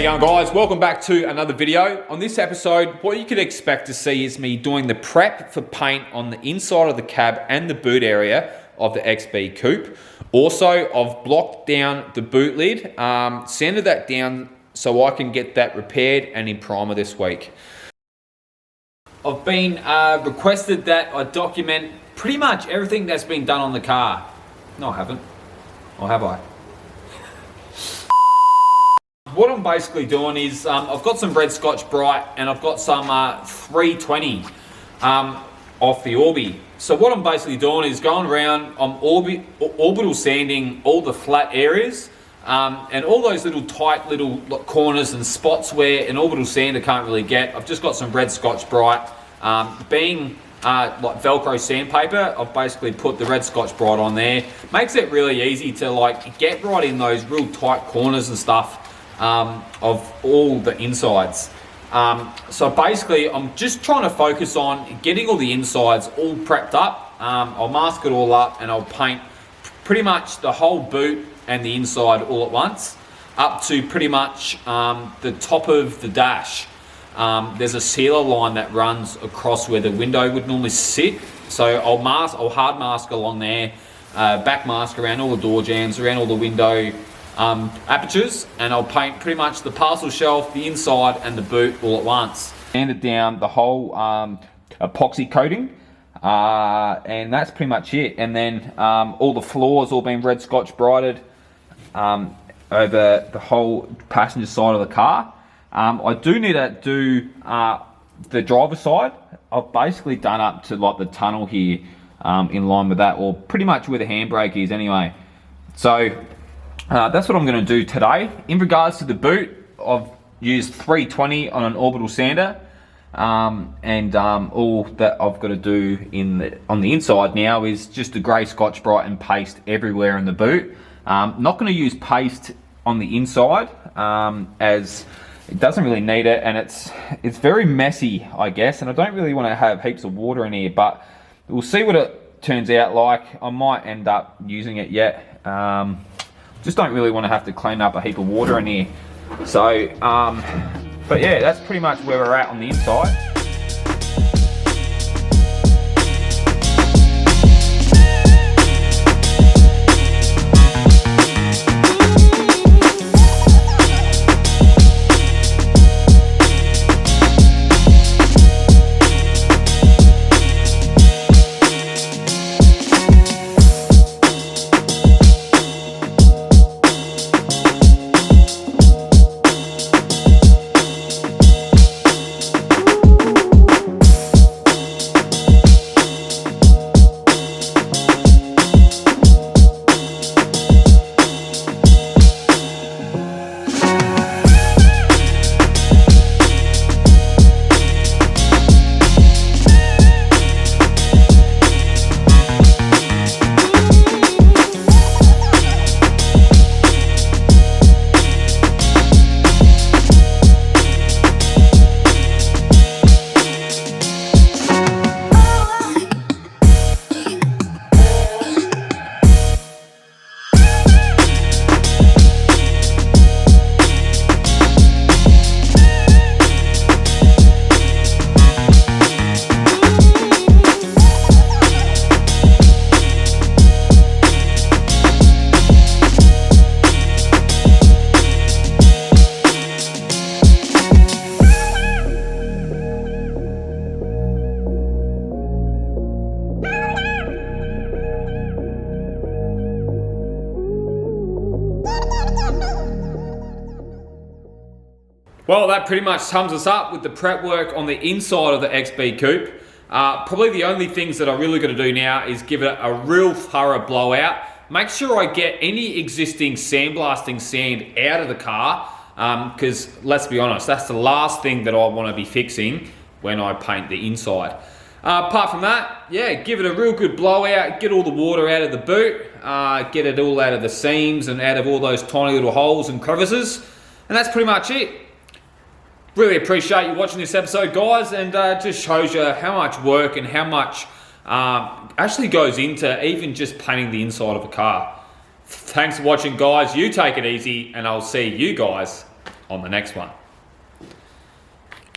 going, guys? Welcome back to another video. On this episode, what you could expect to see is me doing the prep for paint on the inside of the cab and the boot area of the XB Coupe. Also, I've blocked down the boot lid, sanded that down so I can get that repaired and in primer this week. I've been requested that I document pretty much everything that's been done on the car. No, I haven't. Or have I? What I'm basically doing is I've got some red Scotch Brite and I've got some 320 off the Orbi. So what I'm basically doing is going around, I'm orbital sanding all the flat areas and all those little tight little corners and spots where an orbital sander can't really get. I've just got some red Scotch Brite. Being like Velcro sandpaper, I've basically put the red Scotch Brite on there. Makes it really easy to like get right in those real tight corners and stuff of all the insides. So basically I'm just trying to focus on getting all the insides all prepped up. I'll mask it all up and I'll paint pretty much the whole boot and the inside all at once up to pretty much the top of the dash. There's a sealer line that runs across where the window would normally sit, so I'll hard mask along there, back mask around all the door jambs, around all the window apertures, and I'll paint pretty much the parcel shelf, the inside and the boot all at once. Sanded down the whole epoxy coating, and that's pretty much it. And then all the floors all been red Scotch Brited over the whole passenger side of the car. I do need to do the driver's side. I've basically done up to like the tunnel here in line with that, or pretty much where the handbrake is anyway. So that's what I'm going to do today. In regards to the boot, I've used 320 on an orbital sander, and all that I've got to do on the inside now is just a grey Scotch Brite and paste everywhere in the boot. Not going to use paste on the inside as it doesn't really need it, and it's very messy, I guess, and I don't really want to have heaps of water in here, but we'll see what it turns out like. I might end up using it yet. Just don't really want to have to clean up a heap of water in here. So, but yeah, that's pretty much where we're at on the inside. Well, that pretty much sums us up with the prep work on the inside of the XB Coupe. Probably the only things that I really got to do now is give it a real thorough blowout. Make sure I get any existing sandblasting sand out of the car, because let's be honest, that's the last thing that I want to be fixing when I paint the inside. Apart from that, yeah, give it a real good blowout, get all the water out of the boot, get it all out of the seams and out of all those tiny little holes and crevices, and that's pretty much it. Really appreciate you watching this episode, guys, and just shows you how much work and how much actually goes into even just painting the inside of a car. Thanks for watching, guys. You take it easy, and I'll see you guys on the next one.